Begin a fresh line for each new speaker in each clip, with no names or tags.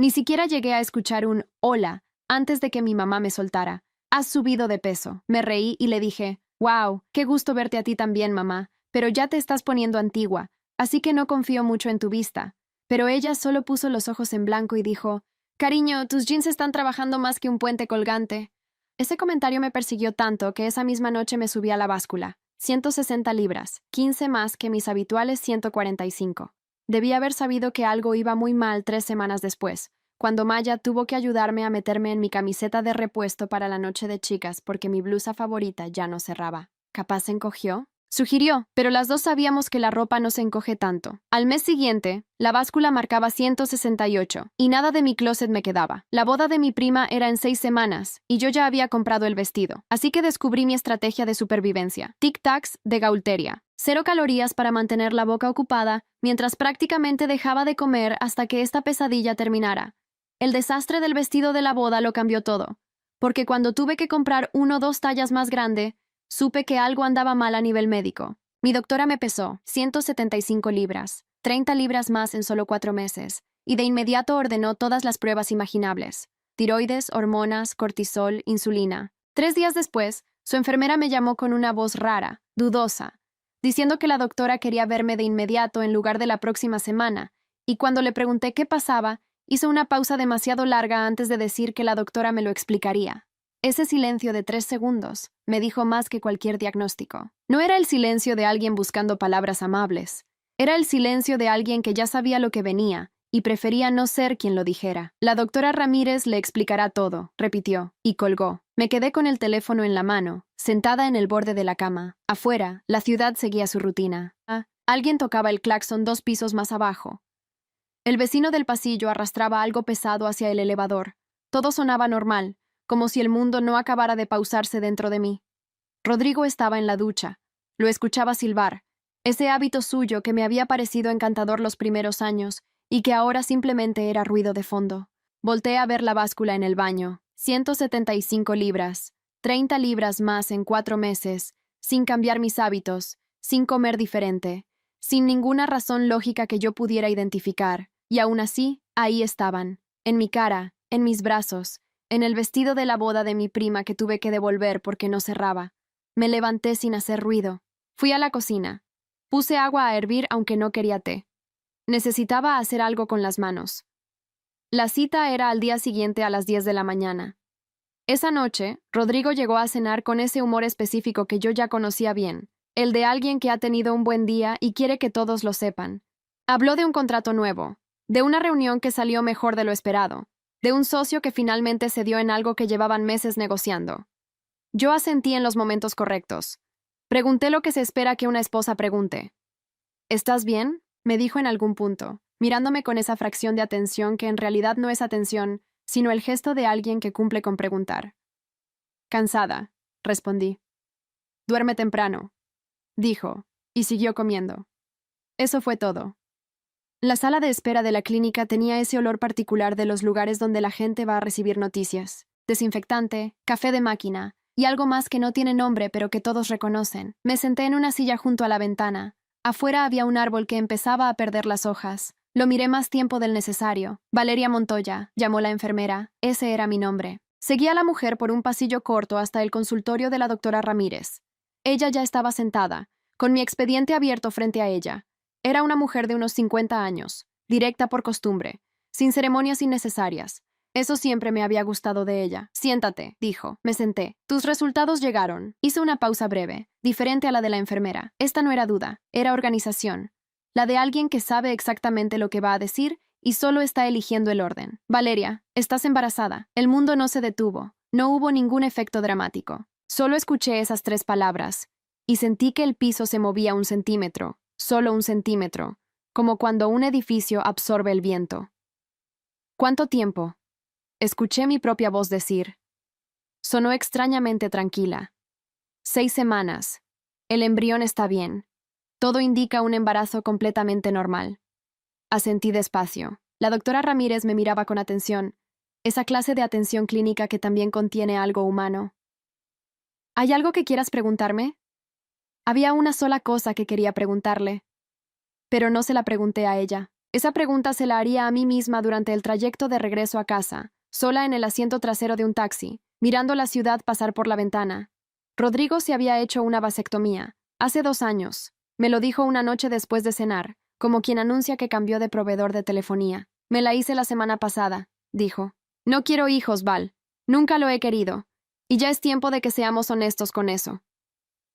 Ni siquiera llegué a escuchar un hola antes de que mi mamá me soltara. Has subido de peso. Me reí y le dije, wow, qué gusto verte a ti también, mamá, pero ya te estás poniendo antigua, así que no confío mucho en tu vista. Pero ella solo puso los ojos en blanco y dijo, cariño, tus jeans están trabajando más que un puente colgante. Ese comentario me persiguió tanto que esa misma noche me subí a la báscula. 160 libras, 15 más que mis habituales 145. Debí haber sabido que algo iba muy mal 3 semanas después, cuando Maya tuvo que ayudarme a meterme en mi camiseta de repuesto para la noche de chicas porque mi blusa favorita ya no cerraba. ¿Capaz se encogió? Sugirió, pero las dos sabíamos que la ropa no se encoge tanto. Al mes siguiente, la báscula marcaba 168, y nada de mi closet me quedaba. La boda de mi prima era en 6 semanas, y yo ya había comprado el vestido. Así que descubrí mi estrategia de supervivencia. Tic-tacs de Gaulteria. 0 calorías para mantener la boca ocupada, mientras prácticamente dejaba de comer hasta que esta pesadilla terminara. El desastre del vestido de la boda lo cambió todo, porque cuando tuve que comprar 1 o 2 tallas más grande, supe que algo andaba mal a nivel médico. Mi doctora me pesó 175 libras, 30 libras más en solo 4 meses, y de inmediato ordenó todas las pruebas imaginables: tiroides, hormonas, cortisol, insulina. 3 días después, su enfermera me llamó con una voz rara, dudosa, diciendo que la doctora quería verme de inmediato en lugar de la próxima semana, y cuando le pregunté qué pasaba, hizo una pausa demasiado larga antes de decir que la doctora me lo explicaría. Ese silencio de 3 segundos me dijo más que cualquier diagnóstico. No era el silencio de alguien buscando palabras amables. Era el silencio de alguien que ya sabía lo que venía y prefería no ser quien lo dijera. La doctora Ramírez le explicará todo, repitió, y colgó. Me quedé con el teléfono en la mano, sentada en el borde de la cama. Afuera, la ciudad seguía su rutina. Alguien tocaba el claxon 2 pisos más abajo. El vecino del pasillo arrastraba algo pesado hacia el elevador. Todo sonaba normal, como si el mundo no acabara de pausarse dentro de mí. Rodrigo estaba en la ducha. Lo escuchaba silbar, ese hábito suyo que me había parecido encantador los primeros años y que ahora simplemente era ruido de fondo. Volteé a ver la báscula en el baño. 175 libras, 30 libras más en 4 meses, sin cambiar mis hábitos, sin comer diferente, sin ninguna razón lógica que yo pudiera identificar. Y aún así, ahí estaban, en mi cara, en mis brazos, en el vestido de la boda de mi prima que tuve que devolver porque no cerraba. Me levanté sin hacer ruido. Fui a la cocina. Puse agua a hervir aunque no quería té. Necesitaba hacer algo con las manos. La cita era al día siguiente a las 10 de la mañana. Esa noche, Rodrigo llegó a cenar con ese humor específico que yo ya conocía bien, el de alguien que ha tenido un buen día y quiere que todos lo sepan. Habló de un contrato nuevo, de una reunión que salió mejor de lo esperado, de un socio que finalmente cedió en algo que llevaban meses negociando. Yo asentí en los momentos correctos. Pregunté lo que se espera que una esposa pregunte. ¿Estás bien?, me dijo en algún punto, mirándome con esa fracción de atención que en realidad no es atención, sino el gesto de alguien que cumple con preguntar. Cansada, respondí. Duerme temprano, dijo, y siguió comiendo. Eso fue todo. La sala de espera de la clínica tenía ese olor particular de los lugares donde la gente va a recibir noticias. Desinfectante, café de máquina, y algo más que no tiene nombre pero que todos reconocen. Me senté en una silla junto a la ventana. Afuera había un árbol que empezaba a perder las hojas. Lo miré más tiempo del necesario. Valeria Montoya, llamó la enfermera. Ese era mi nombre. Seguí a la mujer por un pasillo corto hasta el consultorio de la doctora Ramírez. Ella ya estaba sentada, con mi expediente abierto frente a ella. Era una mujer de unos 50 años, directa por costumbre, sin ceremonias innecesarias. Eso siempre me había gustado de ella. Siéntate, dijo. Me senté. Tus resultados llegaron. Hizo una pausa breve, diferente a la de la enfermera. Esta no era duda, era organización. La de alguien que sabe exactamente lo que va a decir y solo está eligiendo el orden. Valeria, estás embarazada. El mundo no se detuvo. No hubo ningún efecto dramático. Solo escuché esas 3 palabras y sentí que el piso se movía 1 centímetro, solo 1 centímetro, como cuando un edificio absorbe el viento. ¿Cuánto tiempo? Escuché mi propia voz decir. Sonó extrañamente tranquila. 6 semanas. El embrión está bien. Todo indica un embarazo completamente normal. Asentí despacio. La doctora Ramírez me miraba con atención, esa clase de atención clínica que también contiene algo humano. ¿Hay algo que quieras preguntarme? Había una sola cosa que quería preguntarle, pero no se la pregunté a ella. Esa pregunta se la haría a mí misma durante el trayecto de regreso a casa, sola en el asiento trasero de un taxi, mirando la ciudad pasar por la ventana. Rodrigo se había hecho una vasectomía, hace 2 años. Me lo dijo una noche después de cenar, como quien anuncia que cambió de proveedor de telefonía. Me la hice la semana pasada, dijo. No quiero hijos, Val. Nunca lo he querido. Y ya es tiempo de que seamos honestos con eso.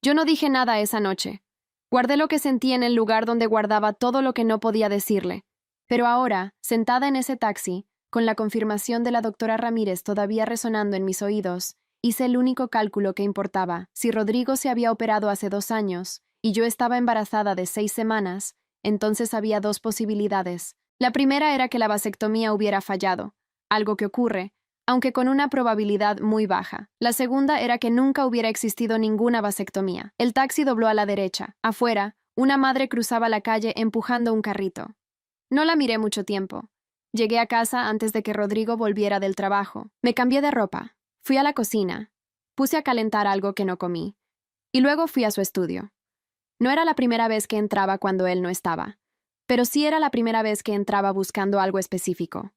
Yo no dije nada esa noche. Guardé lo que sentí en el lugar donde guardaba todo lo que no podía decirle. Pero ahora, sentada en ese taxi, con la confirmación de la doctora Ramírez todavía resonando en mis oídos, hice el único cálculo que importaba. Si Rodrigo se había operado hace 2 años y yo estaba embarazada de 6 semanas, entonces había 2 posibilidades. La primera era que la vasectomía hubiera fallado, algo que ocurre, aunque con una probabilidad muy baja. La segunda era que nunca hubiera existido ninguna vasectomía. El taxi dobló a la derecha. Afuera, una madre cruzaba la calle empujando un carrito. No la miré mucho tiempo. Llegué a casa antes de que Rodrigo volviera del trabajo. Me cambié de ropa. Fui a la cocina. Puse a calentar algo que no comí. Y luego fui a su estudio. No era la primera vez que entraba cuando él no estaba, pero sí era la primera vez que entraba buscando algo específico.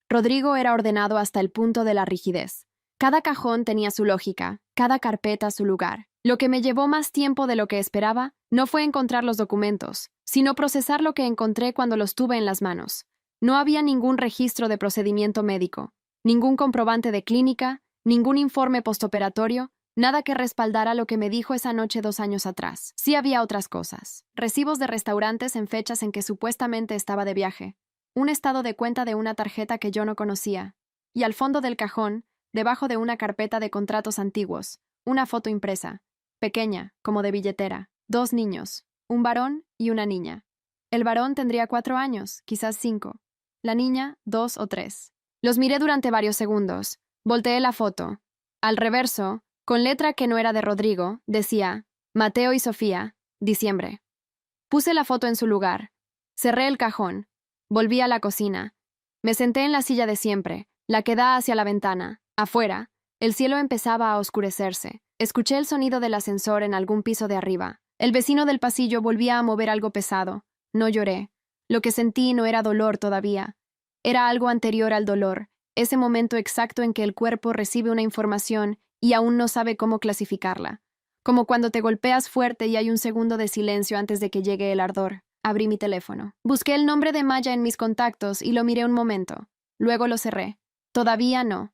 Rodrigo era ordenado hasta el punto de la rigidez. Cada cajón tenía su lógica, cada carpeta su lugar. Lo que me llevó más tiempo de lo que esperaba no fue encontrar los documentos, sino procesar lo que encontré cuando los tuve en las manos. No había ningún registro de procedimiento médico, ningún comprobante de clínica, ningún informe postoperatorio, nada que respaldara lo que me dijo esa noche 2 años atrás. Sí había otras cosas. Recibos de restaurantes en fechas en que supuestamente estaba de viaje. Un estado de cuenta de una tarjeta que yo no conocía. Y al fondo del cajón, debajo de una carpeta de contratos antiguos, una foto impresa, pequeña, como de billetera. 2 niños, un varón y una niña. El varón tendría 4 años, quizás 5. La niña, 2 o 3. Los miré durante varios segundos. Volteé la foto. Al reverso, con letra que no era de Rodrigo, decía, Mateo y Sofía, diciembre. Puse la foto en su lugar. Cerré el cajón. Volví a la cocina. Me senté en la silla de siempre, la que da hacia la ventana. Afuera, el cielo empezaba a oscurecerse. Escuché el sonido del ascensor en algún piso de arriba. El vecino del pasillo volvía a mover algo pesado. No lloré. Lo que sentí no era dolor todavía. Era algo anterior al dolor, ese momento exacto en que el cuerpo recibe una información y aún no sabe cómo clasificarla. Como cuando te golpeas fuerte y hay un segundo de silencio antes de que llegue el ardor. Abrí mi teléfono. Busqué el nombre de Maya en mis contactos y lo miré un momento. Luego lo cerré. Todavía no.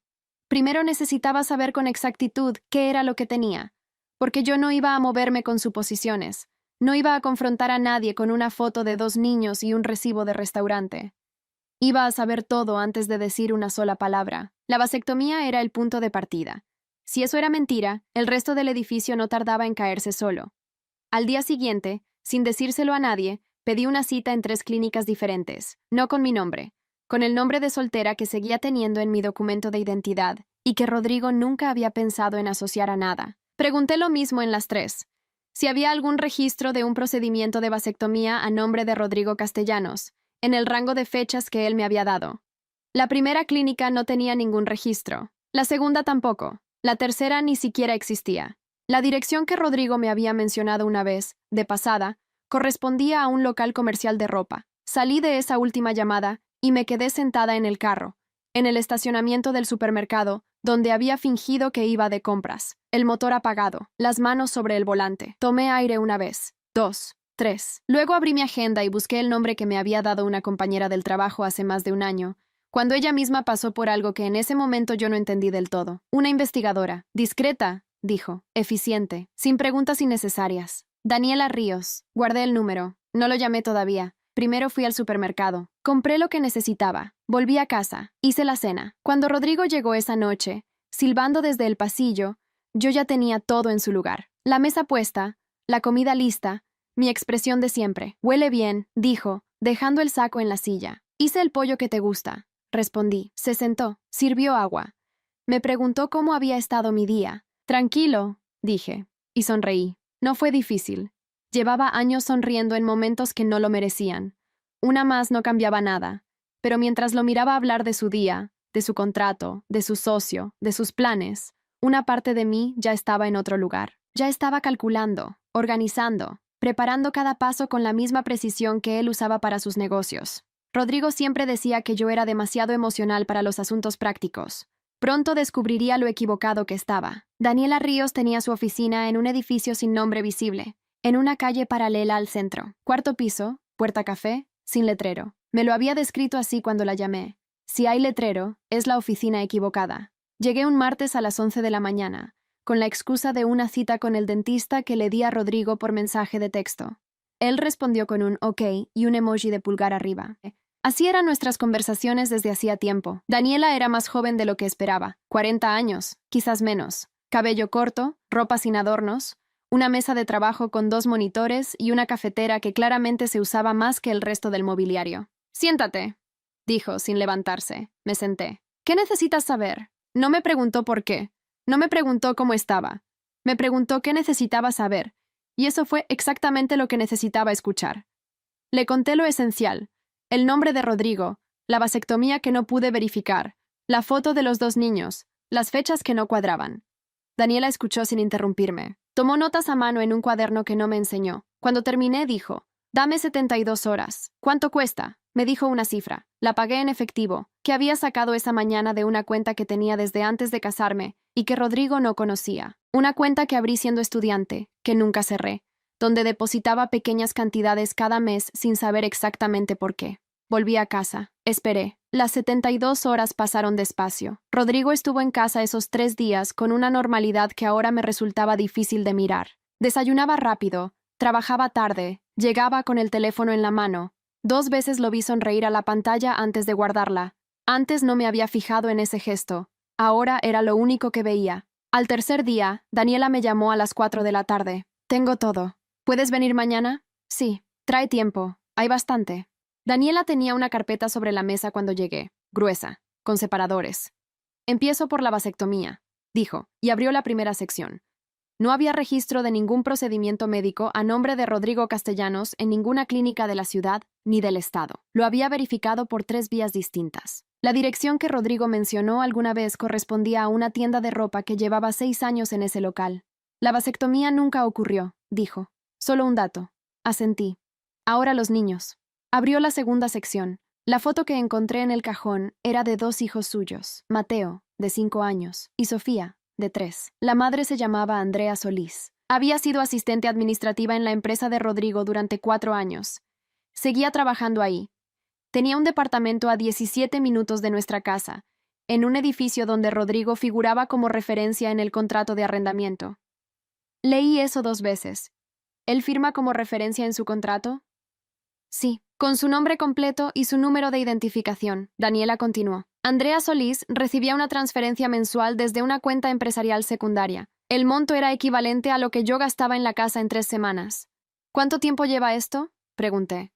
Primero necesitaba saber con exactitud qué era lo que tenía, porque yo no iba a moverme con suposiciones. No iba a confrontar a nadie con una foto de 2 niños y un recibo de restaurante. Iba a saber todo antes de decir una sola palabra. La vasectomía era el punto de partida. Si eso era mentira, el resto del edificio no tardaba en caerse solo. Al día siguiente, sin decírselo a nadie, pedí una cita en 3 clínicas diferentes, no con mi nombre, con el nombre de soltera que seguía teniendo en mi documento de identidad y que Rodrigo nunca había pensado en asociar a nada. Pregunté lo mismo en las 3. Si había algún registro de un procedimiento de vasectomía a nombre de Rodrigo Castellanos, en el rango de fechas que él me había dado. La primera clínica no tenía ningún registro. La segunda tampoco. La tercera ni siquiera existía. La dirección que Rodrigo me había mencionado una vez, de pasada, correspondía a un local comercial de ropa. Salí de esa última llamada y me quedé sentada en el carro, en el estacionamiento del supermercado, donde había fingido que iba de compras. El motor apagado, las manos sobre el volante. Tomé aire una vez, 2, 3. Luego abrí mi agenda y busqué el nombre que me había dado una compañera del trabajo hace más de 1 año, cuando ella misma pasó por algo que en ese momento yo no entendí del todo. Una investigadora, discreta, dijo, eficiente, sin preguntas innecesarias. Daniela Ríos. Guardé el número. No lo llamé todavía. Primero fui al supermercado. Compré lo que necesitaba. Volví a casa. Hice la cena. Cuando Rodrigo llegó esa noche, silbando desde el pasillo, yo ya tenía todo en su lugar. La mesa puesta, la comida lista, mi expresión de siempre. Huele bien, dijo, dejando el saco en la silla. Hice el pollo que te gusta. Respondí. Se sentó. Sirvió agua. Me preguntó cómo había estado mi día. Tranquilo, dije, y sonreí. No fue difícil. Llevaba años sonriendo en momentos que no lo merecían. Una más no cambiaba nada, pero mientras lo miraba hablar de su día, de su contrato, de su socio, de sus planes, una parte de mí ya estaba en otro lugar. Ya estaba calculando, organizando, preparando cada paso con la misma precisión que él usaba para sus negocios. Rodrigo siempre decía que yo era demasiado emocional para los asuntos prácticos. Pronto descubriría lo equivocado que estaba. Daniela Ríos tenía su oficina en un edificio sin nombre visible, en una calle paralela al centro. Cuarto piso, puerta café, sin letrero. Me lo había descrito así cuando la llamé. Si hay letrero, es la oficina equivocada. Llegué un martes a las 11 de la mañana, con la excusa de una cita con el dentista que le di a Rodrigo por mensaje de texto. Él respondió con un OK y un emoji de pulgar arriba. Así eran nuestras conversaciones desde hacía tiempo. Daniela era más joven de lo que esperaba, 40 años, quizás menos. Cabello corto, ropa sin adornos, una mesa de trabajo con 2 monitores y una cafetera que claramente se usaba más que el resto del mobiliario. «Siéntate», dijo, sin levantarse. Me senté. «¿Qué necesitas saber?» No me preguntó por qué. No me preguntó cómo estaba. Me preguntó qué necesitaba saber. Y eso fue exactamente lo que necesitaba escuchar. Le conté lo esencial. El nombre de Rodrigo, la vasectomía que no pude verificar, la foto de los 2 niños, las fechas que no cuadraban. Daniela escuchó sin interrumpirme. Tomó notas a mano en un cuaderno que no me enseñó. Cuando terminé, dijo, «Dame 72 horas. ¿Cuánto cuesta?» Me dijo una cifra. La pagué en efectivo, que había sacado esa mañana de una cuenta que tenía desde antes de casarme y que Rodrigo no conocía. Una cuenta que abrí siendo estudiante, que nunca cerré, donde depositaba pequeñas cantidades cada mes sin saber exactamente por qué. Volví a casa. Esperé. Las 72 horas pasaron despacio. Rodrigo estuvo en casa esos 3 días con una normalidad que ahora me resultaba difícil de mirar. Desayunaba rápido, trabajaba tarde, llegaba con el teléfono en la mano. 2 veces lo vi sonreír a la pantalla antes de guardarla. Antes no me había fijado en ese gesto. Ahora era lo único que veía. Al tercer día, Daniela me llamó a las 4 de la tarde. «Tengo todo. ¿Puedes venir mañana?» «Sí. Trae tiempo. Hay bastante». Daniela tenía una carpeta sobre la mesa cuando llegué, gruesa, con separadores. «Empiezo por la vasectomía», dijo, y abrió la primera sección. No había registro de ningún procedimiento médico a nombre de Rodrigo Castellanos en ninguna clínica de la ciudad ni del estado. Lo había verificado por 3 vías distintas. La dirección que Rodrigo mencionó alguna vez correspondía a una tienda de ropa que llevaba 6 años en ese local. «La vasectomía nunca ocurrió», dijo. «Solo un dato». Asentí. «Ahora los niños». Abrió la segunda sección. La foto que encontré en el cajón era de 2 hijos suyos, Mateo, de 5 años, y Sofía, de 3. La madre se llamaba Andrea Solís. Había sido asistente administrativa en la empresa de Rodrigo durante 4 años. Seguía trabajando ahí. Tenía un departamento a 17 minutos de nuestra casa, en un edificio donde Rodrigo figuraba como referencia en el contrato de arrendamiento. Leí eso 2 veces. ¿Él firma como referencia en su contrato? Sí, con su nombre completo y su número de identificación. Daniela continuó. Andrea Solís recibía una transferencia mensual desde una cuenta empresarial secundaria. El monto era equivalente a lo que yo gastaba en la casa en 3 semanas. ¿Cuánto tiempo lleva esto?, pregunté.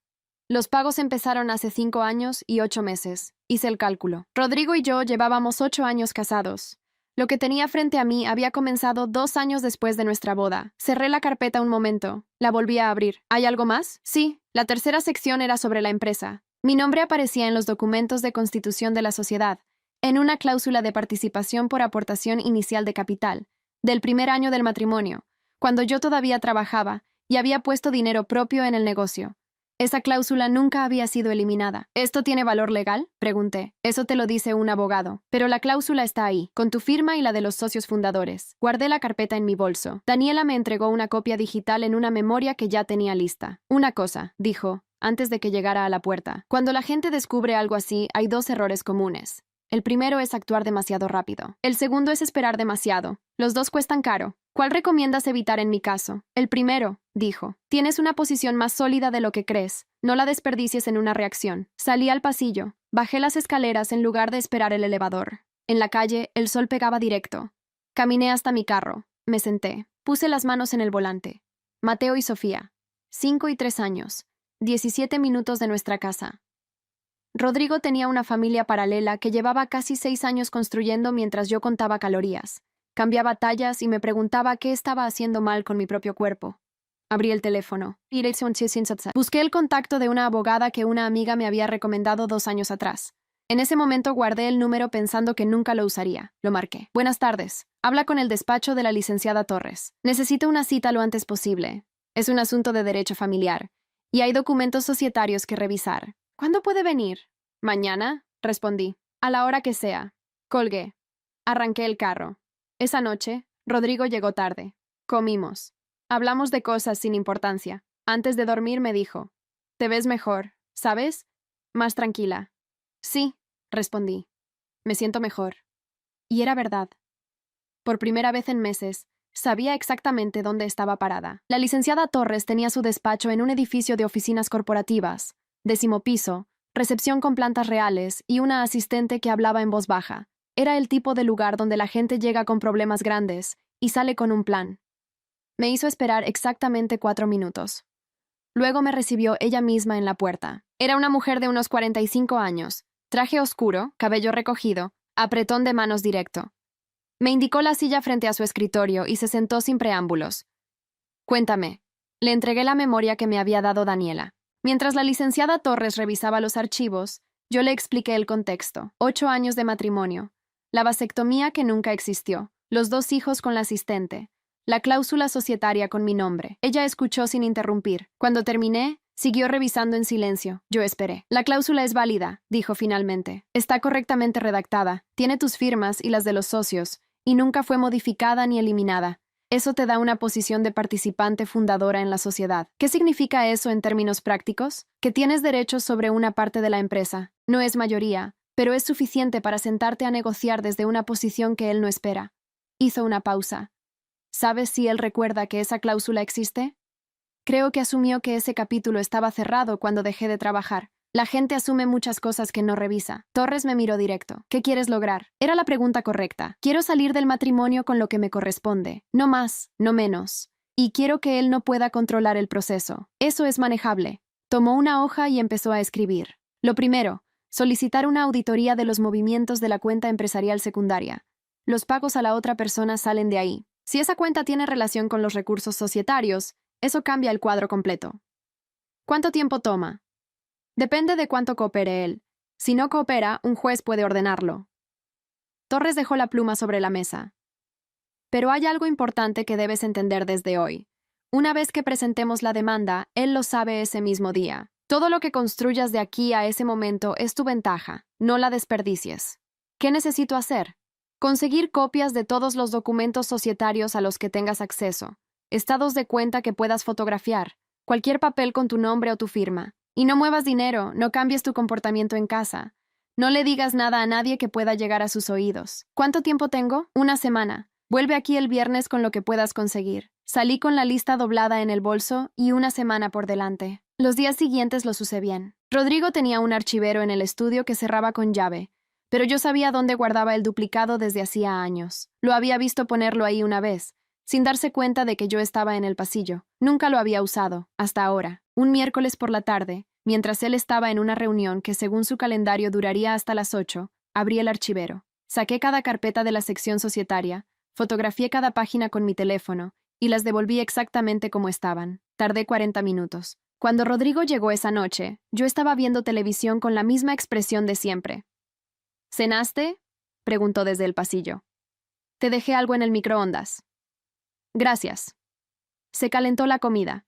Los pagos empezaron hace 5 años y 8 meses. Hice el cálculo. Rodrigo y yo llevábamos 8 años casados. Lo que tenía frente a mí había comenzado 2 años después de nuestra boda. Cerré la carpeta un momento. La volví a abrir. ¿Hay algo más? Sí. La tercera sección era sobre la empresa. Mi nombre aparecía en los documentos de constitución de la sociedad, en una cláusula de participación por aportación inicial de capital, del primer año del matrimonio, cuando yo todavía trabajaba y había puesto dinero propio en el negocio. Esa cláusula nunca había sido eliminada. ¿Esto tiene valor legal?, pregunté. Eso te lo dice un abogado. Pero la cláusula está ahí, con tu firma y la de los socios fundadores. Guardé la carpeta en mi bolso. Daniela me entregó una copia digital en una memoria que ya tenía lista. «Una cosa», dijo, antes de que llegara a la puerta. «Cuando la gente descubre algo así, hay 2 errores comunes. El primero es actuar demasiado rápido. El segundo es esperar demasiado. Los 2 cuestan caro. ¿Cuál recomiendas evitar en mi caso?» «El primero», dijo. «Tienes una posición más sólida de lo que crees. No la desperdicies en una reacción». Salí al pasillo. Bajé las escaleras en lugar de esperar el elevador. En la calle, el sol pegaba directo. Caminé hasta mi carro. Me senté. Puse las manos en el volante. Mateo y Sofía. 5 y 3 años. 17 minutos de nuestra casa. Rodrigo tenía una familia paralela que llevaba casi 6 años construyendo mientras yo contaba calorías. Cambiaba tallas y me preguntaba qué estaba haciendo mal con mi propio cuerpo. Abrí el teléfono. Busqué el contacto de una abogada que una amiga me había recomendado 2 años atrás. En ese momento guardé el número pensando que nunca lo usaría. Lo marqué. «Buenas tardes. Habla con el despacho de la licenciada Torres. Necesito una cita lo antes posible. Es un asunto de derecho familiar. Y hay documentos societarios que revisar». ¿Cuándo puede venir? Mañana, respondí. A la hora que sea. Colgué. Arranqué el carro. Esa noche, Rodrigo llegó tarde. Comimos. Hablamos de cosas sin importancia. Antes de dormir me dijo, «Te ves mejor, ¿sabes? Más tranquila». «Sí», respondí. «Me siento mejor». Y era verdad. Por primera vez en meses, sabía exactamente dónde estaba parada. La licenciada Torres tenía su despacho en un edificio de oficinas corporativas, 10º piso, recepción con plantas reales y una asistente que hablaba en voz baja. Era el tipo de lugar donde la gente llega con problemas grandes y sale con un plan. Me hizo esperar exactamente 4 minutos. Luego me recibió ella misma en la puerta. Era una mujer de unos 45 años, traje oscuro, cabello recogido, apretón de manos directo. Me indicó la silla frente a su escritorio y se sentó sin preámbulos. «Cuéntame». Le entregué la memoria que me había dado Daniela. Mientras la licenciada Torres revisaba los archivos, yo le expliqué el contexto. 8 años de matrimonio, la vasectomía que nunca existió, los 2 hijos con la asistente, la cláusula societaria con mi nombre. Ella escuchó sin interrumpir. Cuando terminé, siguió revisando en silencio. Yo esperé. «La cláusula es válida», dijo finalmente. «Está correctamente redactada, tiene tus firmas y las de los socios, y nunca fue modificada ni eliminada. Eso te da una posición de participante fundadora en la sociedad. ¿Qué significa eso en términos prácticos? Que tienes derechos sobre una parte de la empresa. No es mayoría, pero es suficiente para sentarte a negociar desde una posición que él no espera». Hizo una pausa. «¿Sabes si él recuerda que esa cláusula existe?» Creo que asumió que ese capítulo estaba cerrado cuando dejé de trabajar. La gente asume muchas cosas que no revisa. Torres me miró directo. «¿Qué quieres lograr?» Era la pregunta correcta. Quiero salir del matrimonio con lo que me corresponde. No más, no menos. Y quiero que él no pueda controlar el proceso. Eso es manejable. Tomó una hoja y empezó a escribir. Lo primero, solicitar una auditoría de los movimientos de la cuenta empresarial secundaria. Los pagos a la otra persona salen de ahí. Si esa cuenta tiene relación con los recursos societarios, eso cambia el cuadro completo. ¿Cuánto tiempo toma? Depende de cuánto coopere él. Si no coopera, un juez puede ordenarlo. Torres dejó la pluma sobre la mesa. Pero hay algo importante que debes entender desde hoy. Una vez que presentemos la demanda, él lo sabe ese mismo día. Todo lo que construyas de aquí a ese momento es tu ventaja, no la desperdicies. ¿Qué necesito hacer? Conseguir copias de todos los documentos societarios a los que tengas acceso, estados de cuenta que puedas fotografiar, cualquier papel con tu nombre o tu firma. Y no muevas dinero, no cambies tu comportamiento en casa. No le digas nada a nadie que pueda llegar a sus oídos. ¿Cuánto tiempo tengo? 1 semana. Vuelve aquí el viernes con lo que puedas conseguir. Salí con la lista doblada en el bolso y 1 semana por delante. Los días siguientes los usé bien. Rodrigo tenía un archivero en el estudio que cerraba con llave, pero yo sabía dónde guardaba el duplicado desde hacía años. Lo había visto ponerlo ahí una vez, sin darse cuenta de que yo estaba en el pasillo. Nunca lo había usado, hasta ahora. Un miércoles por la tarde, mientras él estaba en una reunión que según su calendario duraría hasta las 8, abrí el archivero. Saqué cada carpeta de la sección societaria, fotografié cada página con mi teléfono y las devolví exactamente como estaban. Tardé 40 minutos. Cuando Rodrigo llegó esa noche, yo estaba viendo televisión con la misma expresión de siempre. «¿Cenaste?», preguntó desde el pasillo. «Te dejé algo en el microondas». «Gracias». Se calentó la comida.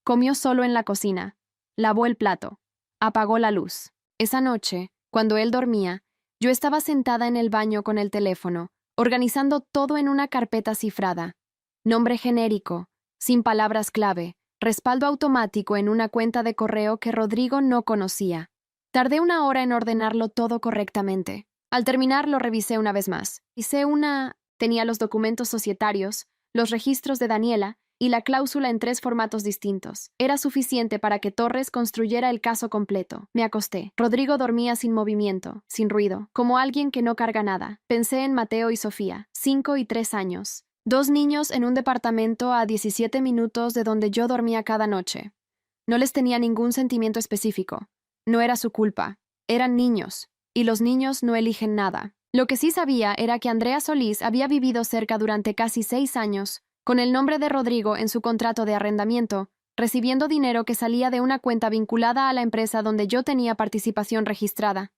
Comió solo en la cocina. Lavó el plato. Apagó la luz. Esa noche, cuando él dormía, yo estaba sentada en el baño con el teléfono, organizando todo en una carpeta cifrada. Nombre genérico, sin palabras clave, respaldo automático en una cuenta de correo que Rodrigo no conocía. Tardé 1 hora en ordenarlo todo correctamente. Al terminar lo revisé una vez más. Tenía los documentos societarios, los registros de Daniela y la cláusula en 3 formatos distintos. Era suficiente para que Torres construyera el caso completo. Me acosté. Rodrigo dormía sin movimiento, sin ruido, como alguien que no carga nada. Pensé en Mateo y Sofía, 5 y 3 años. 2 niños en un departamento a 17 minutos de donde yo dormía cada noche. No les tenía ningún sentimiento específico. No era su culpa. Eran niños. Y los niños no eligen nada. Lo que sí sabía era que Andrea Solís había vivido cerca durante casi 6 años, con el nombre de Rodrigo en su contrato de arrendamiento, recibiendo dinero que salía de una cuenta vinculada a la empresa donde yo tenía participación registrada.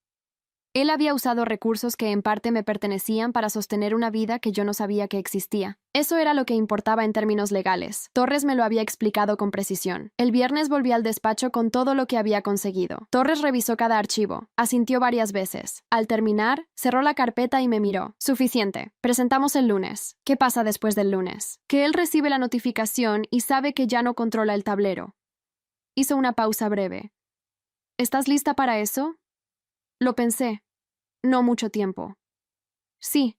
Él había usado recursos que en parte me pertenecían para sostener una vida que yo no sabía que existía. Eso era lo que importaba en términos legales. Torres me lo había explicado con precisión. El viernes volví al despacho con todo lo que había conseguido. Torres revisó cada archivo, asintió varias veces. Al terminar, cerró la carpeta y me miró. Suficiente. Presentamos el lunes. ¿Qué pasa después del lunes? Que él recibe la notificación y sabe que ya no controla el tablero. Hizo una pausa breve. ¿Estás lista para eso? Lo pensé. No mucho tiempo. Sí.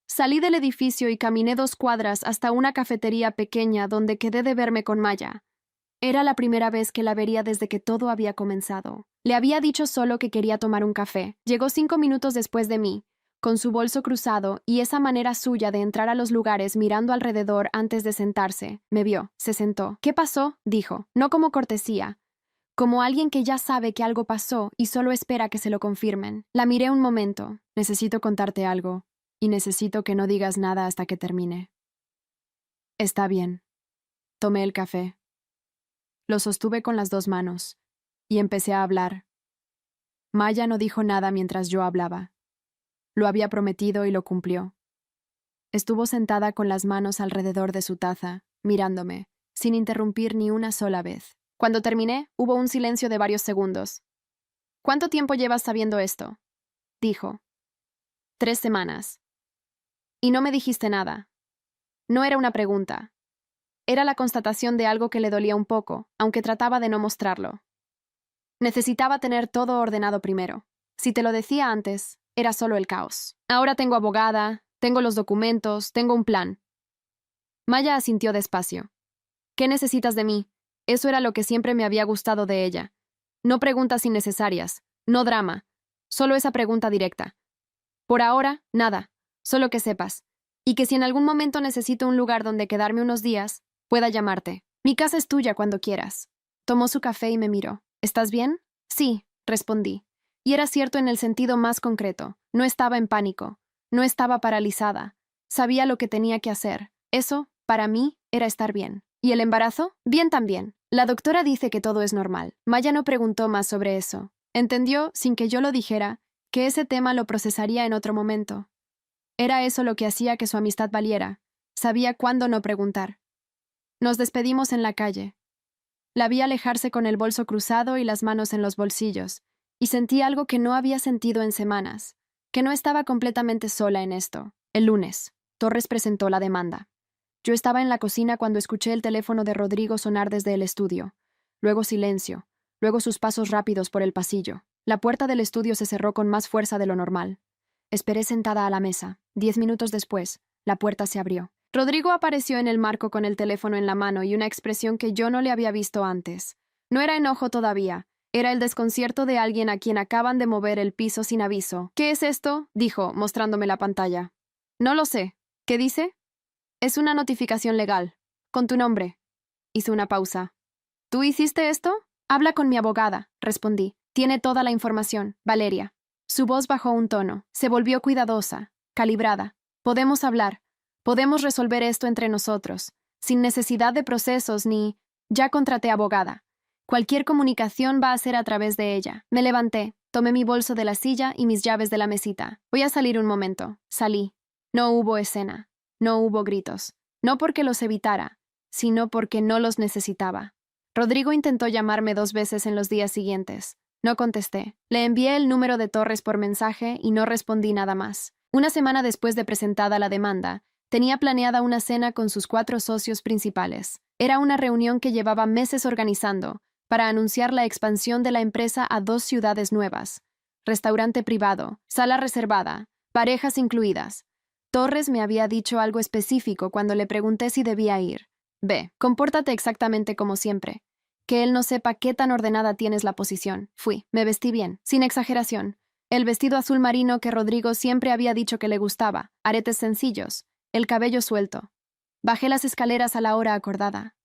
Salí del edificio y caminé 2 cuadras hasta una cafetería pequeña donde quedé de verme con Maya. Era la primera vez que la vería desde que todo había comenzado. Le había dicho solo que quería tomar un café. Llegó 5 minutos después de mí, con su bolso cruzado y esa manera suya de entrar a los lugares mirando alrededor antes de sentarse. Me vio. Se sentó. ¿Qué pasó? Dijo. No como cortesía. Como alguien que ya sabe que algo pasó y solo espera que se lo confirmen. La miré un momento. Necesito contarte algo, y necesito que no digas nada hasta que termine. Está bien. Tomé el café. Lo sostuve con las 2 manos, y empecé a hablar. Maya no dijo nada mientras yo hablaba. Lo había prometido y lo cumplió. Estuvo sentada con las manos alrededor de su taza, mirándome, sin interrumpir ni una sola vez. Cuando terminé, hubo un silencio de varios segundos. ¿Cuánto tiempo llevas sabiendo esto? Dijo. 3 semanas. Y no me dijiste nada. No era una pregunta. Era la constatación de algo que le dolía un poco, aunque trataba de no mostrarlo. Necesitaba tener todo ordenado primero. Si te lo decía antes, era solo el caos. Ahora tengo abogada, tengo los documentos, tengo un plan. Maya asintió despacio. ¿Qué necesitas de mí? Eso era lo que siempre me había gustado de ella. No preguntas innecesarias, no drama, solo esa pregunta directa. Por ahora, nada, solo que sepas. Y que si en algún momento necesito un lugar donde quedarme unos días, pueda llamarte. Mi casa es tuya cuando quieras. Tomó su café y me miró. ¿Estás bien? Sí, respondí. Y era cierto en el sentido más concreto. No estaba en pánico, no estaba paralizada. Sabía lo que tenía que hacer. Eso, para mí, era estar bien. ¿Y el embarazo? Bien también. La doctora dice que todo es normal. Maya no preguntó más sobre eso. Entendió, sin que yo lo dijera, que ese tema lo procesaría en otro momento. Era eso lo que hacía que su amistad valiera. Sabía cuándo no preguntar. Nos despedimos en la calle. La vi alejarse con el bolso cruzado y las manos en los bolsillos, y sentí algo que no había sentido en semanas, que no estaba completamente sola en esto. El lunes, Torres presentó la demanda. Yo estaba en la cocina cuando escuché el teléfono de Rodrigo sonar desde el estudio. Luego silencio, luego sus pasos rápidos por el pasillo. La puerta del estudio se cerró con más fuerza de lo normal. Esperé sentada a la mesa. 10 minutos después, la puerta se abrió. Rodrigo apareció en el marco con el teléfono en la mano y una expresión que yo no le había visto antes. No era enojo todavía, era el desconcierto de alguien a quien acaban de mover el piso sin aviso. ¿Qué es esto? Dijo, mostrándome la pantalla. No lo sé. ¿Qué dice? Es una notificación legal. Con tu nombre. Hizo una pausa. ¿Tú hiciste esto? Habla con mi abogada, respondí. Tiene toda la información, Valeria. Su voz bajó un tono. Se volvió cuidadosa, calibrada. Podemos hablar. Podemos resolver esto entre nosotros, sin necesidad de procesos ni... Ya contraté abogada. Cualquier comunicación va a ser a través de ella. Me levanté, tomé mi bolso de la silla y mis llaves de la mesita. Voy a salir un momento. Salí. No hubo escena. No hubo gritos. No porque los evitara, sino porque no los necesitaba. Rodrigo intentó llamarme 2 veces en los días siguientes. No contesté. Le envié el número de Torres por mensaje y no respondí nada más. Una semana después de presentada la demanda, tenía planeada una cena con sus 4 socios principales. Era una reunión que llevaba meses organizando para anunciar la expansión de la empresa a 2 ciudades nuevas. Restaurante privado, sala reservada, parejas incluidas. Torres me había dicho algo específico cuando le pregunté si debía ir. Ve, compórtate exactamente como siempre. Que él no sepa qué tan ordenada tienes la posición. Fui, me vestí bien, sin exageración. El vestido azul marino que Rodrigo siempre había dicho que le gustaba, aretes sencillos, el cabello suelto. Bajé las escaleras a la hora acordada.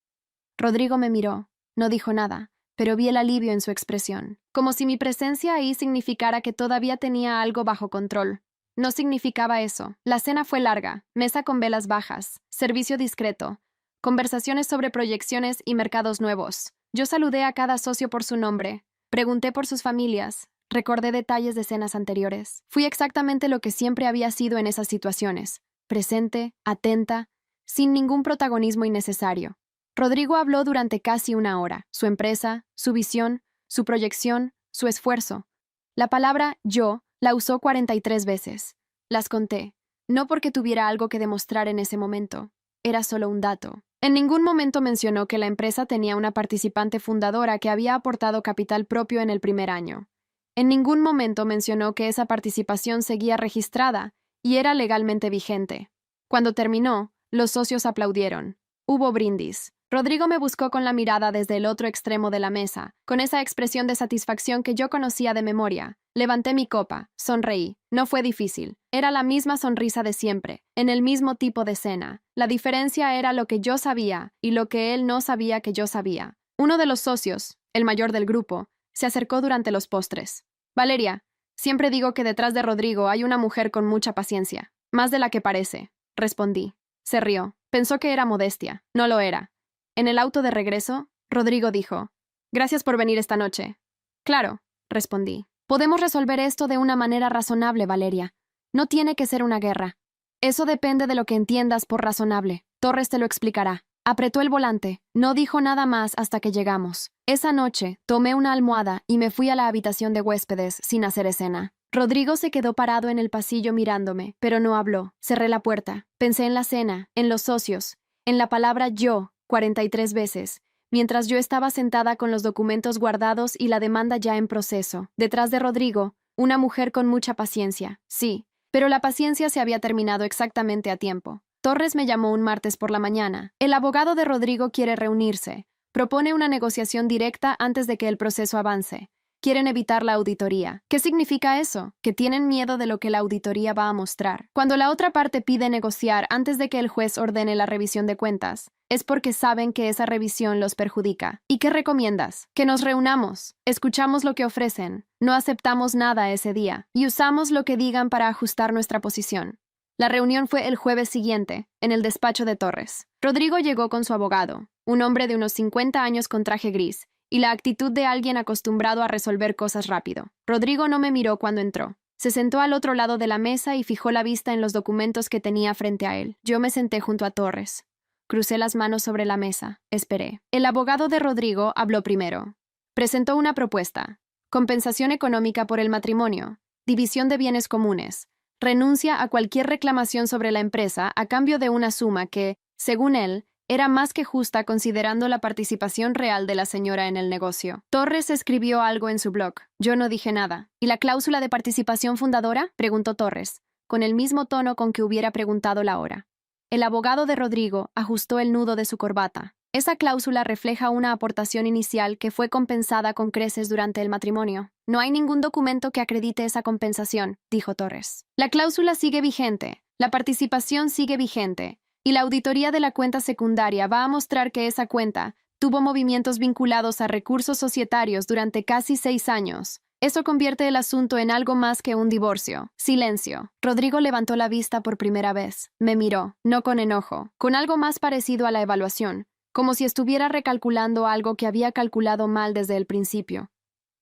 Rodrigo me miró, no dijo nada, pero vi el alivio en su expresión, como si mi presencia ahí significara que todavía tenía algo bajo control. No significaba eso. La cena fue larga, mesa con velas bajas, servicio discreto, conversaciones sobre proyecciones y mercados nuevos. Yo saludé a cada socio por su nombre, pregunté por sus familias, Recordé detalles de escenas anteriores. Fui exactamente lo que siempre había sido en esas situaciones. Presente, atenta, sin ningún protagonismo innecesario. Rodrigo habló durante casi una hora. Su empresa, su visión, su proyección, su esfuerzo. La palabra yo la usó 43 veces. Las conté. No porque tuviera algo que demostrar en ese momento. Era solo un dato. En ningún momento mencionó que la empresa tenía una participante fundadora que había aportado capital propio en el primer año. En ningún momento mencionó que esa participación seguía registrada y era legalmente vigente. Cuando terminó, los socios aplaudieron. Hubo brindis. Rodrigo me buscó con la mirada desde el otro extremo de la mesa, con esa expresión de satisfacción que yo conocía de memoria. Levanté mi copa, sonreí. No fue difícil. Era la misma sonrisa de siempre, en el mismo tipo de escena. La diferencia era lo que yo sabía y lo que él no sabía que yo sabía. Uno de los socios, el mayor del grupo, se acercó durante los postres. Valeria, siempre digo que detrás de Rodrigo hay una mujer con mucha paciencia. Más de la que parece, respondí. Se rió. Pensó que era modestia. No lo era. En el auto de regreso, Rodrigo dijo, «Gracias por venir esta noche». «Claro», respondí. «Podemos resolver esto de una manera razonable, Valeria. No tiene que ser una guerra. Eso depende de lo que entiendas por razonable. Torres te lo explicará». Apretó el volante. No dijo nada más hasta que llegamos. Esa noche, tomé una almohada y me fui a la habitación de huéspedes sin hacer escena. Rodrigo se quedó parado en el pasillo mirándome, pero no habló. Cerré la puerta. Pensé en la cena, en los socios, en la palabra yo, 43 veces, mientras yo estaba sentada con los documentos guardados y la demanda ya en proceso. Detrás de Rodrigo, una mujer con mucha paciencia. Sí, pero la paciencia se había terminado exactamente a tiempo. Torres me llamó un martes por la mañana. El abogado de Rodrigo quiere reunirse. Propone una negociación directa antes de que el proceso avance. Quieren evitar la auditoría. ¿Qué significa eso? Que tienen miedo de lo que la auditoría va a mostrar. Cuando la otra parte pide negociar antes de que el juez ordene la revisión de cuentas, es porque saben que esa revisión los perjudica. ¿Y qué recomiendas? Que nos reunamos, escuchamos lo que ofrecen, no aceptamos nada ese día y usamos lo que digan para ajustar nuestra posición. La reunión fue el jueves siguiente, en el despacho de Torres. Rodrigo llegó con su abogado, un hombre de unos 50 años con traje gris, y la actitud de alguien acostumbrado a resolver cosas rápido. Rodrigo no me miró cuando entró. Se sentó al otro lado de la mesa y fijó la vista en los documentos que tenía frente a él. Yo me senté junto a Torres. Crucé las manos sobre la mesa. Esperé. El abogado de Rodrigo habló primero. Presentó una propuesta. Compensación económica por el matrimonio. División de bienes comunes. Renuncia a cualquier reclamación sobre la empresa a cambio de una suma que, según él, era más que justa considerando la participación real de la señora en el negocio. Torres escribió algo en su blog. Yo no dije nada. ¿Y la cláusula de participación fundadora?, preguntó Torres, con el mismo tono con que hubiera preguntado la hora. El abogado de Rodrigo ajustó el nudo de su corbata. Esa cláusula refleja una aportación inicial que fue compensada con creces durante el matrimonio. No hay ningún documento que acredite esa compensación, dijo Torres. La cláusula sigue vigente, la participación sigue vigente, y la auditoría de la cuenta secundaria va a mostrar que esa cuenta tuvo movimientos vinculados a recursos societarios durante casi 6 años. Eso convierte el asunto en algo más que un divorcio. Silencio. Rodrigo levantó la vista por primera vez. Me miró, no con enojo, con algo más parecido a la evaluación, como si estuviera recalculando algo que había calculado mal desde el principio.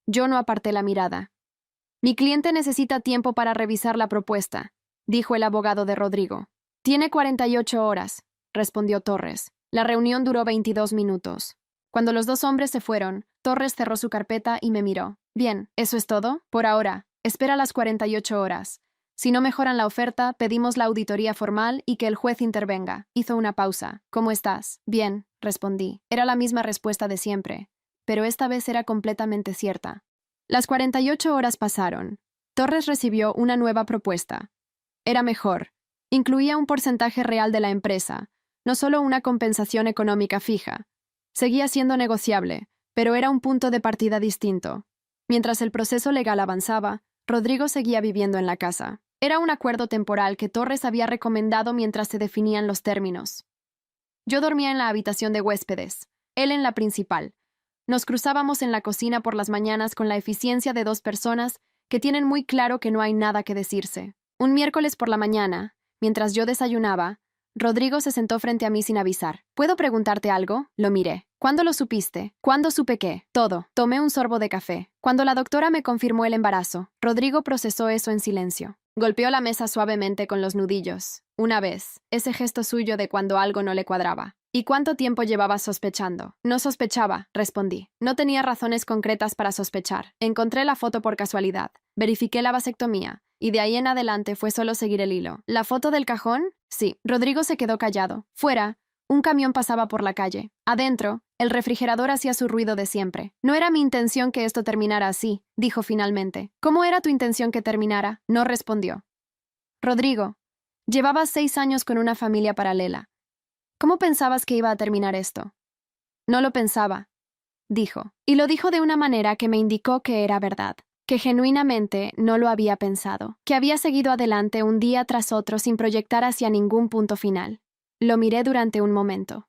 Yo no aparté la mirada. Mi cliente necesita tiempo para revisar la propuesta, dijo el abogado de Rodrigo. Tiene 48 horas, respondió Torres. La reunión duró 22 minutos. Cuando los dos hombres se fueron, Torres cerró su carpeta y me miró. Bien, ¿eso es todo? Por ahora, espera las 48 horas. Si no mejoran la oferta, pedimos la auditoría formal y que el juez intervenga. Hizo una pausa. ¿Cómo estás? Bien, respondí. Era la misma respuesta de siempre, pero esta vez era completamente cierta. Las 48 horas pasaron. Torres recibió una nueva propuesta. Era mejor. Incluía un porcentaje real de la empresa, no solo una compensación económica fija. Seguía siendo negociable, pero era un punto de partida distinto. Mientras el proceso legal avanzaba, Rodrigo seguía viviendo en la casa. Era un acuerdo temporal que Torres había recomendado mientras se definían los términos. Yo dormía en la habitación de huéspedes, él en la principal. Nos cruzábamos en la cocina por las mañanas con la eficiencia de 2 personas que tienen muy claro que no hay nada que decirse. Un miércoles por la mañana, mientras yo desayunaba, Rodrigo se sentó frente a mí sin avisar. ¿Puedo preguntarte algo? Lo miré. ¿Cuándo lo supiste? ¿Cuándo supe qué? Todo. Tomé un sorbo de café. Cuando la doctora me confirmó el embarazo, Rodrigo procesó eso en silencio. Golpeó la mesa suavemente con los nudillos. Una vez, ese gesto suyo de cuando algo no le cuadraba. ¿Y cuánto tiempo llevabas sospechando? No sospechaba, respondí. No tenía razones concretas para sospechar. Encontré la foto por casualidad. Verifiqué la vasectomía. Y de ahí en adelante fue solo seguir el hilo. ¿La foto del cajón? Sí. Rodrigo se quedó callado. Fuera, un camión pasaba por la calle. Adentro, el refrigerador hacía su ruido de siempre. No era mi intención que esto terminara así, dijo finalmente. ¿Cómo era tu intención que terminara? No respondió. Rodrigo, llevabas 6 años con una familia paralela. ¿Cómo pensabas que iba a terminar esto? No lo pensaba, dijo. Y lo dijo de una manera que me indicó que era verdad, que genuinamente no lo había pensado, que había seguido adelante un día tras otro sin proyectar hacia ningún punto final. Lo miré durante un momento.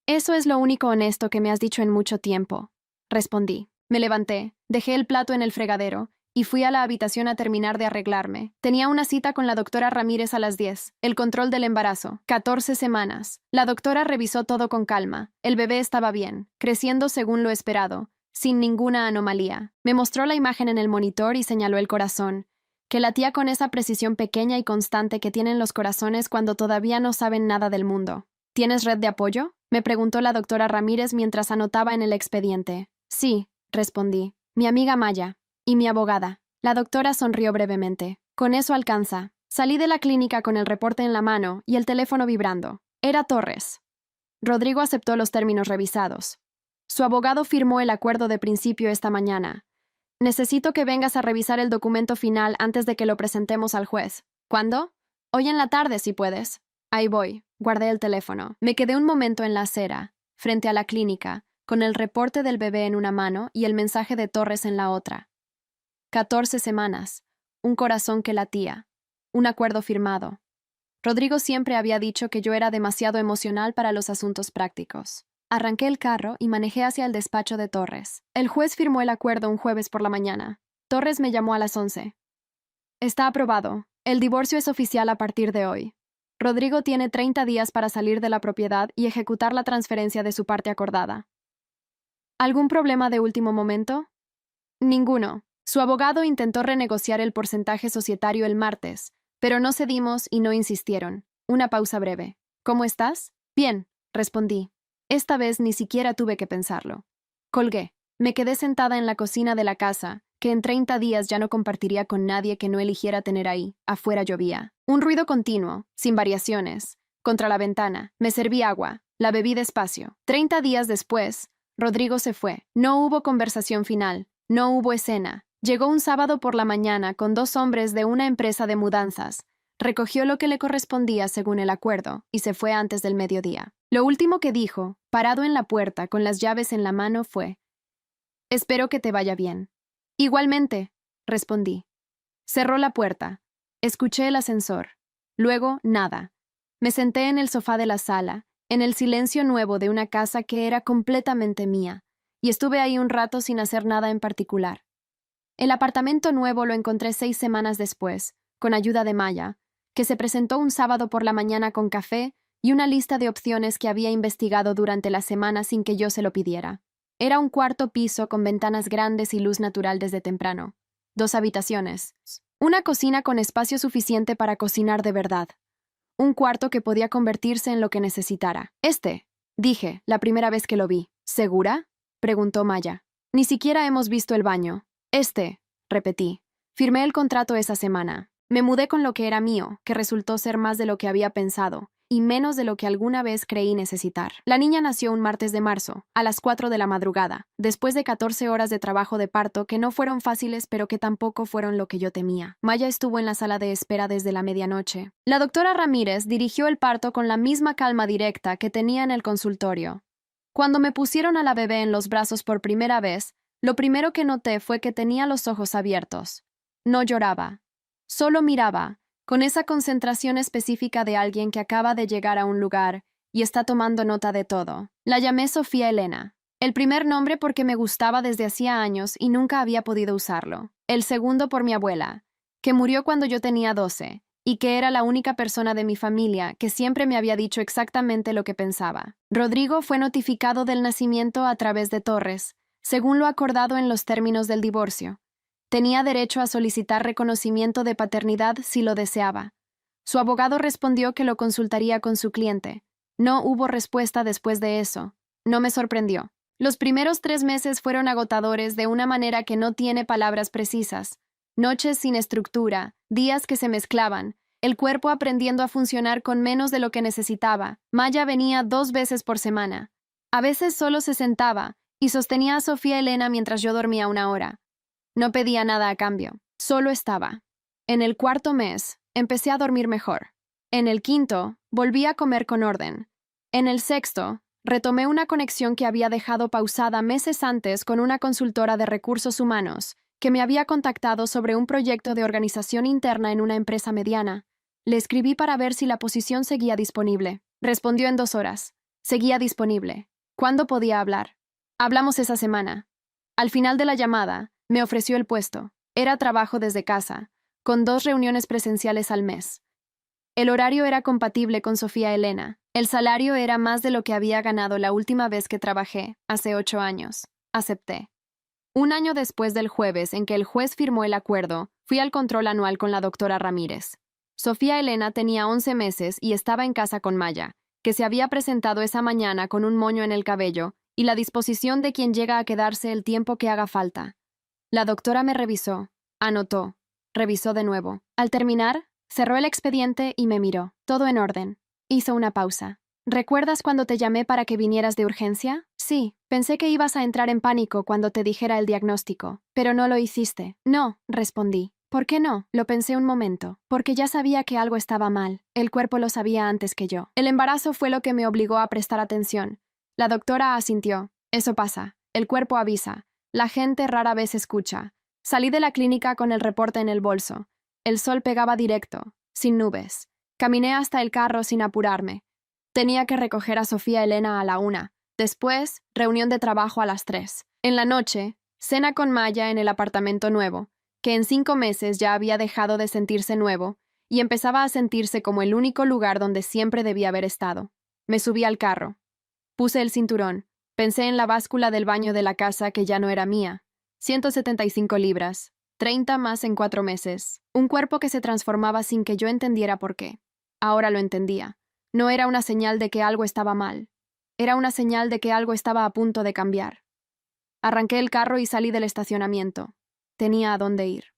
Eso es lo único honesto que me has dicho en mucho tiempo, respondí. Me levanté, dejé el plato en el fregadero y fui a la habitación a terminar de arreglarme. Tenía una cita con la doctora Ramírez a las 10. El control del embarazo. 14 semanas. La doctora revisó todo con calma. El bebé estaba bien, creciendo según lo esperado, sin ninguna anomalía. Me mostró la imagen en el monitor y señaló el corazón, que latía con esa precisión pequeña y constante que tienen los corazones cuando todavía no saben nada del mundo. ¿Tienes red de apoyo?, me preguntó la doctora Ramírez mientras anotaba en el expediente. Sí, respondí. Mi amiga Maya. Y mi abogada. La doctora sonrió brevemente. Con eso alcanza. Salí de la clínica con el reporte en la mano y el teléfono vibrando. Era Torres. Rodrigo aceptó los términos revisados. Su abogado firmó el acuerdo de principio esta mañana. Necesito que vengas a revisar el documento final antes de que lo presentemos al juez. ¿Cuándo? Hoy en la tarde, si puedes. Ahí voy. Guardé el teléfono. Me quedé un momento en la acera, frente a la clínica, con el reporte del bebé en una mano y el mensaje de Torres en la otra. 14 semanas. Un corazón que latía. Un acuerdo firmado. Rodrigo siempre había dicho que yo era demasiado emocional para los asuntos prácticos. Arranqué el carro y manejé hacia el despacho de Torres. El juez firmó el acuerdo un jueves por la mañana. Torres me llamó a las 11. Está aprobado. El divorcio es oficial a partir de hoy. Rodrigo tiene 30 días para salir de la propiedad y ejecutar la transferencia de su parte acordada. ¿Algún problema de último momento? Ninguno. Su abogado intentó renegociar el porcentaje societario el martes, pero no cedimos y no insistieron. Una pausa breve. ¿Cómo estás? Bien, respondí. Esta vez ni siquiera tuve que pensarlo. Colgué. Me quedé sentada en la cocina de la casa, que en 30 días ya no compartiría con nadie que no eligiera tener ahí. Afuera llovía. Un ruido continuo, sin variaciones. Contra la ventana. Me serví agua. La bebí despacio. 30 días después, Rodrigo se fue. No hubo conversación final. No hubo escena. Llegó un sábado por la mañana con 2 hombres de una empresa de mudanzas. Recogió lo que le correspondía según el acuerdo y se fue antes del mediodía. Lo último que dijo, parado en la puerta con las llaves en la mano, fue: «Espero que te vaya bien». «Igualmente», respondí. Cerró la puerta. Escuché el ascensor. Luego, nada. Me senté en el sofá de la sala, en el silencio nuevo de una casa que era completamente mía, y estuve ahí un rato sin hacer nada en particular. El apartamento nuevo lo encontré 6 semanas después, con ayuda de Maya, que se presentó un sábado por la mañana con café y una lista de opciones que había investigado durante la semana sin que yo se lo pidiera. Era un 4º piso con ventanas grandes y luz natural desde temprano. 2 habitaciones. Una cocina con espacio suficiente para cocinar de verdad. Un cuarto que podía convertirse en lo que necesitara. Dije, la primera vez que lo vi. ¿Segura?, preguntó Maya. Ni siquiera hemos visto el baño. Repetí. Firmé el contrato esa semana. Me mudé con lo que era mío, que resultó ser más de lo que había pensado, y menos de lo que alguna vez creí necesitar. La niña nació un martes de marzo, a las 4 de la madrugada, después de 14 horas de trabajo de parto que no fueron fáciles pero que tampoco fueron lo que yo temía. Maya estuvo en la sala de espera desde la medianoche. La doctora Ramírez dirigió el parto con la misma calma directa que tenía en el consultorio. Cuando me pusieron a la bebé en los brazos por primera vez, lo primero que noté fue que tenía los ojos abiertos. No lloraba. Solo miraba, con esa concentración específica de alguien que acaba de llegar a un lugar y está tomando nota de todo. La llamé Sofía Elena. El primer nombre porque me gustaba desde hacía años y nunca había podido usarlo. El segundo por mi abuela, que murió cuando yo tenía 12, y que era la única persona de mi familia que siempre me había dicho exactamente lo que pensaba. Rodrigo fue notificado del nacimiento a través de Torres, según lo acordado en los términos del divorcio. Tenía derecho a solicitar reconocimiento de paternidad si lo deseaba. Su abogado respondió que lo consultaría con su cliente. No hubo respuesta después de eso. No me sorprendió. Los primeros 3 meses fueron agotadores de una manera que no tiene palabras precisas. Noches sin estructura, días que se mezclaban, el cuerpo aprendiendo a funcionar con menos de lo que necesitaba. Maya venía 2 veces por semana. A veces solo se sentaba y sostenía a Sofía Elena mientras yo dormía 1 hora. No pedía nada a cambio, solo estaba. En el 4.º mes, empecé a dormir mejor. En el 5.º, volví a comer con orden. En el 6.º, retomé una conexión que había dejado pausada meses antes con una consultora de recursos humanos que me había contactado sobre un proyecto de organización interna en una empresa mediana. Le escribí para ver si la posición seguía disponible. Respondió en 2 horas. Seguía disponible. ¿Cuándo podía hablar? Hablamos esa semana. Al final de la llamada, me ofreció el puesto. Era trabajo desde casa, con 2 reuniones presenciales al mes. El horario era compatible con Sofía Elena. El salario era más de lo que había ganado la última vez que trabajé, hace 8 años. Acepté. 1 año después del jueves en que el juez firmó el acuerdo, fui al control anual con la doctora Ramírez. Sofía Elena tenía 11 meses y estaba en casa con Maya, que se había presentado esa mañana con un moño en el cabello y la disposición de quien llega a quedarse el tiempo que haga falta. La doctora me revisó, anotó, revisó de nuevo. Al terminar, cerró el expediente y me miró. Todo en orden. Hizo una pausa. ¿Recuerdas cuando te llamé para que vinieras de urgencia? Sí, pensé que ibas a entrar en pánico cuando te dijera el diagnóstico, pero no lo hiciste. No, respondí. ¿Por qué no? Lo pensé un momento. Porque ya sabía que algo estaba mal. El cuerpo lo sabía antes que yo. El embarazo fue lo que me obligó a prestar atención. La doctora asintió. Eso pasa. El cuerpo avisa. La gente rara vez escucha. Salí de la clínica con el reporte en el bolso. El sol pegaba directo, sin nubes. Caminé hasta el carro sin apurarme. Tenía que recoger a Sofía Elena a la 1. Después, reunión de trabajo a las 3. En la noche, cena con Maya en el apartamento nuevo, que en 5 meses ya había dejado de sentirse nuevo y empezaba a sentirse como el único lugar donde siempre debía haber estado. Me subí al carro. Puse el cinturón. Pensé en la báscula del baño de la casa que ya no era mía. 175 libras. 30 más en 4 meses. Un cuerpo que se transformaba sin que yo entendiera por qué. Ahora lo entendía. No era una señal de que algo estaba mal. Era una señal de que algo estaba a punto de cambiar. Arranqué el carro y salí del estacionamiento. Tenía a dónde ir.